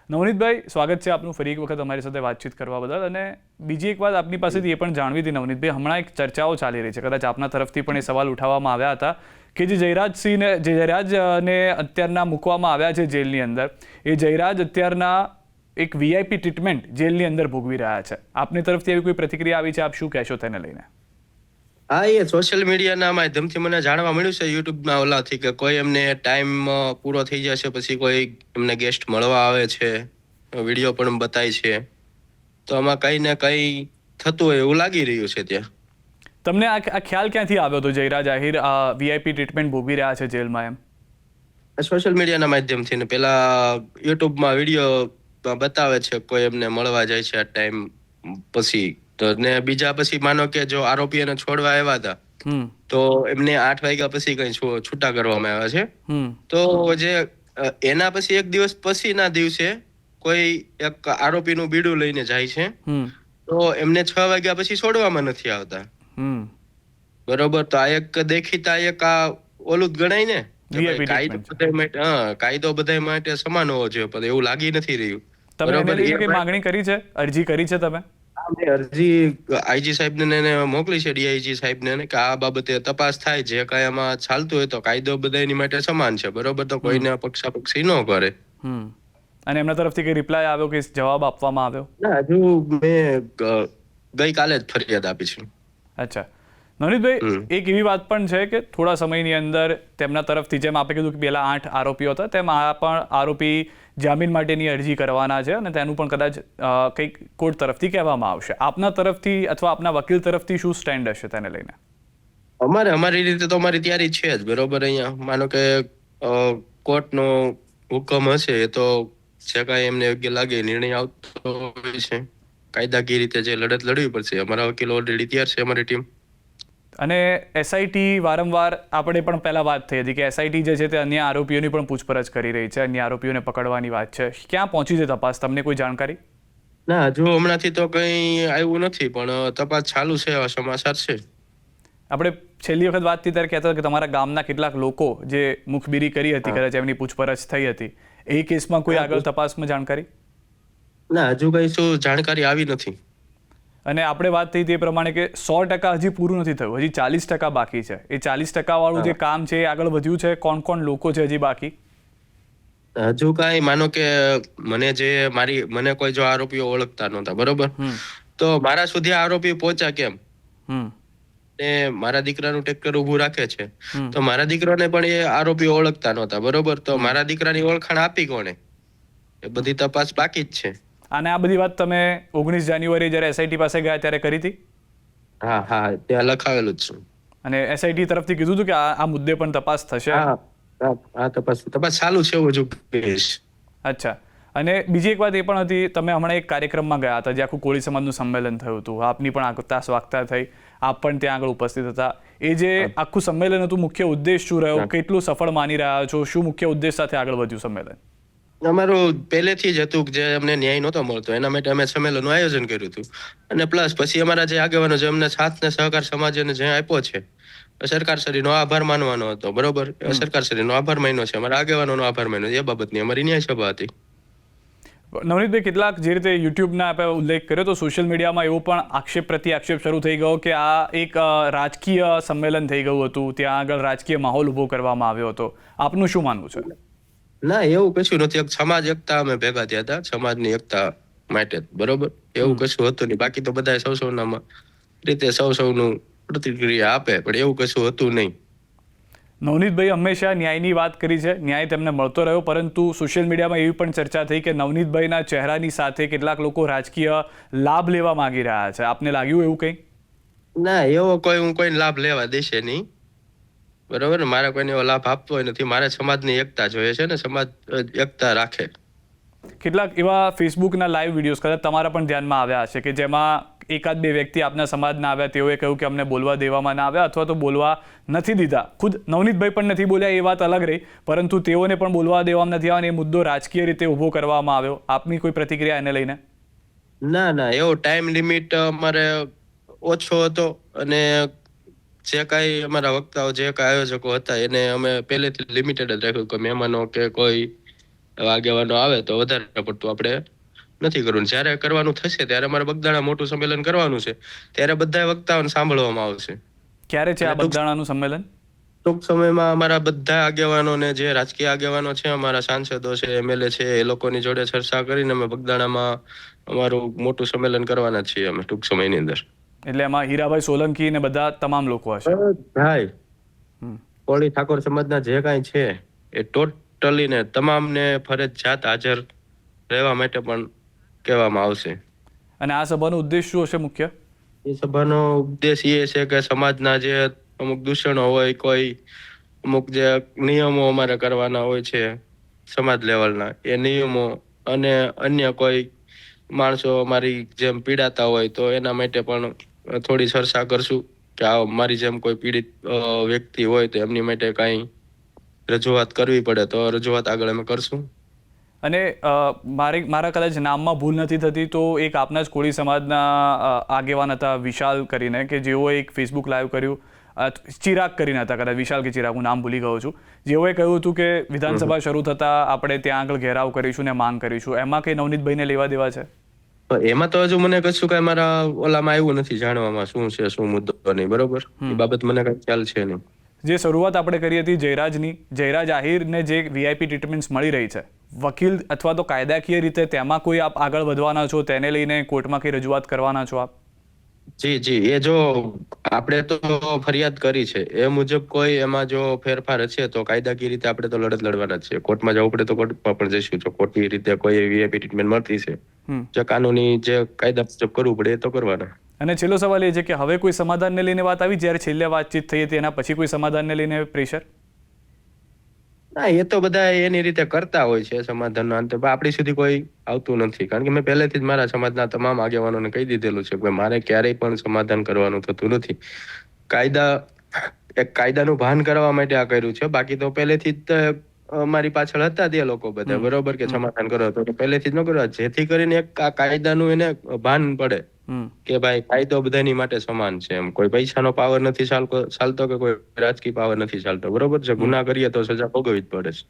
નવનીતભાઈ, સ્વાગત છે આપનું ફરી એક વખત અમારી સાથે વાતચીત કરવા બદલ. અને બીજી એક વાત આપની પાસેથી એ પણ જાણવી હતી નવનીતભાઈ, હમણાં એક ચર્ચાઓ ચાલી રહી છે, કદાચ આપના તરફથી પણ એ સવાલ ઉઠાવવામાં આવ્યા હતા કે જે જયરાજને અત્યારના મૂકવામાં આવ્યા છે જેલની અંદર, એ જયરાજ અત્યારના એક વીઆઈપી ટ્રીટમેન્ટ જેલની અંદર ભોગવી રહ્યા છે. આપની તરફથી એવી કોઈ પ્રતિક્રિયા આવી છે, આપ શું કહેશો તેને લઈને? હા, એ સોશિયલ મીડિયાના માધ્યમથી મને જાણવા મળ્યું છે, યુટ્યુબના ઓલાથી, કે કોઈ એમને ટાઈમ પૂરો થઈ જશે પછી કોઈ એમને ગેસ્ટ મળવા આવે છે, વિડીયો પણ બતાય છે. તો આમાં કઈ ને કઈ થતું હોય એવું લાગી રહ્યું છે ત્યાં. તમને આ ખ્યાલ ક્યાંથી આવ્યો હતો જયરાજ આહિર વીઆઈપી ટ્રીટમેન્ટ ભોગવી રહ્યા છે જેલમાં એમ? સોશિયલ મીડિયાના માધ્યમથી ને પેલા યુટ્યુબમાં વિડીયો બતાવે છે કોઈ એમને મળવા જાય છે આ ટાઈમ પછી. તો ને બીજા પછી માનો કે જો આરોપી એને છોડવા આવ્યા હતા તો એમને 8 વાગ્યા પછી કઈ છૂટા કરવામાં આવ્યા છે. તો જે એના પછી એક દિવસ પછીના દિવસે કોઈ એક આરોપીનું બીડું લઈને જાય છે, તો એમને 6 વાગ્યા પછી છોડવામાં નથી આવતા. બરોબર, તો આ એક દેખીતા એક આ ઓલું જ ગણાય ને, કાયદો બધા માટે સમાન હોવો જોઈએ, પણ એવું લાગી નથી રહ્યું. તમે એને લઈને કઈ માંગણી કરી છે, અરજી કરી છે તમે? મેં અરજી આઈજી સાહેબને મોકલી છે, ડીઆઈજી સાહેબને, કે આ બાબતે તપાસ થાય, જે કાંઈ આમાં ચાલતું હોય તો કાયદો બધાની માટે સમાન છે, બરોબર, તો કોઈને પક્ષાપક્ષી ન કરે. અને એમના તરફથી કઈ રિપ્લાય આવ્યો કે જવાબ આપવામાં આવ્યો? ના, હજુ મેં ગઈકાલે જ ફરિયાદ આપી છે. અચ્છા નવનીતભાઈ, એક એવી વાત પણ છે કે થોડા સમયની અંદર તેમના તરફથી, જેમ આપણે કીધું કે પેલા 8 આરોપીઓ હતા, તેમ આ પણ આરોપી જામીન માટેની અરજી કરવાના છે અને તેનું પણ કદાચ કંઈક કોર્ટ તરફથી કહેવામાં આવશે. આપના તરફથી અથવા આપના વકીલ તરફથી શું સ્ટેન્ડ હશે તેને લઈને? અમારી રીતે તો અમારી તૈયારી છે જ, બરોબર. અહીંયા માનો કે કોર્ટનો હુકમ હશે એ તો જે કાંઈ એમને યોગ્ય લાગે નિર્ણય આવતો હોય છે. કાયદાકીય રીતે જે લડત લડવી પડશે, અમારા વકીલો ઓલરેડી તૈયાર છે, અમારી ટીમ. અને એસઆઈટી વારંવાર આપણે પણ પહેલા વાત થઈ હતી કે એસઆઈટી જે છે તે અન્ય આરોપીઓની પણ પૂછપરછ કરી રહી છે, અન્ય આરોપીઓને પકડવાની વાત છે. ક્યાં પહોંચી છે તપાસ? તમને કોઈ જાણકારી? ના, હજુ હમણાંથી તો કંઈ આવ્યું નથી, પણ તપાસ ચાલુ છે, એવા સમાચાર છે. આપણે છેલ્લી વખત વાત થઈ ત્યારે કહેતા હતા કે તમારા ગામના કેટલાક લોકો જે મુખબીરી કરી હતી, કદાચ એમની પૂછપરછ થઈ હતી, એ કેસમાં કોઈ આગળ તપાસમાં જાણકારી? ના, હજુ કઈ શું જાણકારી આવી નથી. અને આપણે વાત થઈ તે પ્રમાણે કે 100% હજી પૂરું નથી થયું, હજી 40% બાકી છે. એ 40% વાળું જે કામ છે એ આગળ વધ્યું છે? કોણ કોણ લોકો છે હજી બાકી? હજુ કાંઈ માનો કે મને કોઈ જો આરોપીઓ ઓળખતા નહોતા, બરોબર, તો મારા સુધી આરોપી પહોંચ્યા કેમ? ને મારા દીકરાનું ટ્રેક્ટર ઉભું રાખે છે, તો મારા દીકરાને પણ એ આરોપીઓ ઓળખતા નહોતા, બરોબર, તો મારા દીકરાની ઓળખાણ આપી કોણે? એ બધી તપાસ બાકી જ છે. અને આ બધી વાત તમે 19 જાન્યુઆરી જ્યારે એસઆઈટી પાસે ગયા ત્યારે કરી હતી? હા, ત્યાં લખાવેલું જ છે. અને એસઆઈટી તરફથી કીધું હતું કે આ મુદ્દે પણ તપાસ થશે? હા, તપાસ ચાલુ છે હજુ. અચ્છા. અને બીજી એક વાત એ પણ હતી, તમે હમણાં એક કાર્યક્રમમાં ગયા હતા જે આખું કોળી સમાજનું સંમેલન થયું હતું, આપની પણ આગતા સ્વાગતા થઈ, આપ પણ ત્યાં આગળ ઉપસ્થિત હતા. એ જે આખું સંમેલન હતું, મુખ્ય ઉદ્દેશ શું રહ્યો, કેટલું સફળ માની રહ્યા છો, શું મુખ્ય ઉદ્દેશ સાથે આગળ વધ્યું સંમેલન? અમારું પહેલેથી જ હતું કે જે અમને ન્યાય નહોતો મળતો, એના માટે અમે સંમેલનનું આયોજન કર્યું હતું. અને પ્લસ પછી અમારા જે આગેવાનો છે એમને સાથ ને સહકાર સમાજને જે આપ્યો છે, સરકારશ્રીનો આભાર માનવાનો હતો, બરોબર. સરકારશ્રીનો આભાર માન્યો છે, અમારા આગેવાનોનો આભાર માન્યો છે, એ બાબતની અમારી ન્યાય સભા હતી. નવનીતભાઈ, કેટલાક જે રીતે યુટ્યુબના આપણે ઉલ્લેખ કર્યો તો સોશિયલ મીડિયામાં એવો પણ આક્ષેપ પ્રત્યાક્ષેપ શરૂ થઈ ગયો કે આ એક રાજકીય સંમેલન થઈ ગયું હતું, ત્યાં આગળ રાજકીય માહોલ ઉભો કરવામાં આવ્યો હતો. આપનું શું માનવું છે? ના, એવું કશું નથી. સમાજ એકતા અમે ભેગા થયા હતા, સમાજની એકતા માટે, બરોબર. એવું કશું હતું નહીં. બાકી તો બધા સૌના રીતે સૌનું પ્રતિક્રિયા આપે, પણ એવું કશું હતું નહીં. નવનીતભાઈ હંમેશા ન્યાયની વાત કરી છે, ન્યાય તેમને મળતો રહ્યો, પરંતુ સોશિયલ મીડિયામાં એવી પણ ચર્ચા થઈ કે નવનીતભાઈના ચહેરાની સાથે કેટલાક લોકો રાજકીય લાભ લેવા માંગી રહ્યા છે. આપને લાગ્યું એવું કંઈ? ના, એવો હું કોઈ લાભ લેવા દેશે નહીં, બરોબર ને. મારે કોઈને એવો લાભ આપવો નથી. મારે સમાજની એકતા જોઈએ છે ને, સમાજ એકતા રાખે. કેટલાક એવા ફેસબુકના લાઈવ વિડીયોઝ કદાચ તમારા પણ ધ્યાનમાં આવ્યા હશે કે જેમાં એકાદ બે વ્યક્તિ આપના સમાજના આવ્યા, તેઓએ કહ્યું કે અમને બોલવા દેવામાં ના આવ્યા અથવા તો બોલવા નથી દીધા. ખુદ નવનીતભાઈ પણ નથી બોલ્યા, એ વાત અલગ રહી, પરંતુ તેઓને પણ બોલવા દેવામાં નથી આવ્યા અને એ મુદ્દો રાજકીય રીતે ઊભો કરવામાં આવ્યો. આપની કોઈ પ્રતિક્રિયા એને લઈને? ના, એવો ટાઈમ લિમિટ અમારે ઓછો હતો અને જે કાંઈ અમારા વક્તાઓ, જે કાંઈ આયોજકો હતા એને અમે પહેલેથી લિમિટેડ જ રાખ્યું કે મહેમાનો કે કોઈ એવા આગેવાનો આવે તો વધારે પડતું આપણે નથી કરવું. જ્યારે કરવાનું થશે ત્યારે અમારે બગદાણા મોટું સંમેલન કરવાનું છે, ત્યારે બધા વક્તાઓને સાંભળવામાં આવશે. ક્યારે છે આ અને બગદાણાનું સંમેલન? ટૂંક સમયમાં અમારા બધા આગેવાનોને, જે રાજકીય આગેવાનો છે, અમારા સાંસદો છે, MLA છે, એ લોકોની જોડે ચર્ચા કરીને અમે બગદાણામાં અમારું મોટું સંમેલન કરવાના છીએ અમે ટૂંક સમયની અંદર. એટલે એમાં હીરાભાઈ સોલંકી ને બધા તમામ લોકો હશે. ભાઈ હમ. કોળી ઠાકોર સમાજના જે કાંઈ છે એ ટોટલી ને તમામને ફરજિયાત હાજર રહેવા માટે પણ કહેવામાં આવશે. અને આ સભાનો ઉદ્દેશ શું હશે મુખ્ય? એ સભાનો ઉદ્દેશ એ છે કે સમાજના જે અમુક દૂષણો હોય, કોઈ અમુક જે નિયમો અમારે કરવાના હોય છે સમાજ લેવલના, એ નિયમો અને અન્ય કોઈ માણસો અમારી જેમ પીડાતા હોય તો એના માટે પણ થોડી ચર્ચા કરશું કે આ મારી જેમ કોઈ પીડિત વ્યક્તિ હોય તો એમની માટે કાંઈ રજૂઆત કરવી પડે તો રજૂઆત આગળ અમે કરશું. અને મારા કદાચ નામમાં ભૂલ નથી થતી તો એક આપના જ કોળી સમાજના આગેવાન હતા વિશાલ કરીને, કે જેઓ એક ફેસબુક લાઈવ કર્યું, ચિરાગ કરીને હતા કદાચ, વિશાલ કે ચિરાગ, હું નામ ભૂલી ગયો છું, જેઓએ કહ્યું હતું કે વિધાનસભા શરૂ થતાં આપણે ત્યાં આગળ ઘેરાવ કરીશું ને માંગ કરીશું. એમાં કંઈ નવનીતભાઈને લેવા દેવા છે? એમાં તો હજુ મને કશું કઈ મારા ઓલામાં આવ્યું નથી જાણવામાં શું છે શું મુદ્દો નહીં, બરોબર, એ બાબત મને કઈ ખ્યાલ છે નહીં. જે શરૂઆત આપણે કરી હતી જયરાજની, જયરાજ આહિરને જે VIP ટ્રીટમેન્ટ્સ મળી રહી છે, વકીલ અથવા તો કાયદાકીય રીતે તેમાં કોઈ આપ આગળ વધવાના છો, તેને લઈને કોર્ટમાં કઈ રજૂઆત કરવાના છો આપ? જી, એ જો આપણે તો ફરિયાદ કરી છે એ મુજબ કોઈ એમાં જો ફેરફાર હશે તો કાયદાકીય રીતે આપણે તો લડત લડવાના જ છે. કોર્ટમાં જવું પડે તો કોર્ટમાં પણ જઈશું. જો ખોટી રીતે કોઈ VIP ટ્રીટમેન્ટ મળતી છે, જે કાનૂની જે કાયદા મુજબ કરવું પડે એ તો કરવાના. અને છેલ્લો સવાલ એ છે કે હવે કોઈ સમાધાનને લઈને વાત આવી? જ્યારે છેલ્લે વાતચીત થઈ હતી એના પછી કોઈ સમાધાનને લઈને પ્રેશર? ના, એ તો બધા એની રીતે કરતા હોય છે સમાધાનના અંતે, પણ આપણી સુધી કોઈ આવતું નથી. કારણ કે મેં પહેલેથી જ મારા સમાજના તમામ આગેવાનોને કહી દીધેલું છે કે મારે ક્યારેય પણ સમાધાન કરવાનું થતું નથી. કાયદાનું ભાન કરવા માટે આ કર્યું છે. બાકી તો પહેલેથી જ મારી પાછળ હતા તે લોકો બધા, બરોબર, કે સમાધાન કરો તો પહેલેથી જ ન કરવા, જેથી કરીને એક આ કાયદાનું એને ભાન પડે કે ભાઈ કાયદો બધાની માટે સમાન છે. એમ કોઈ પૈસાનો પાવર નથી ચાલતો કે કોઈ રાજકીય પાવર નથી ચાલતો, બરોબર છે. ગુના કરીએ તો સજા ભોગવવી જ પડે છે.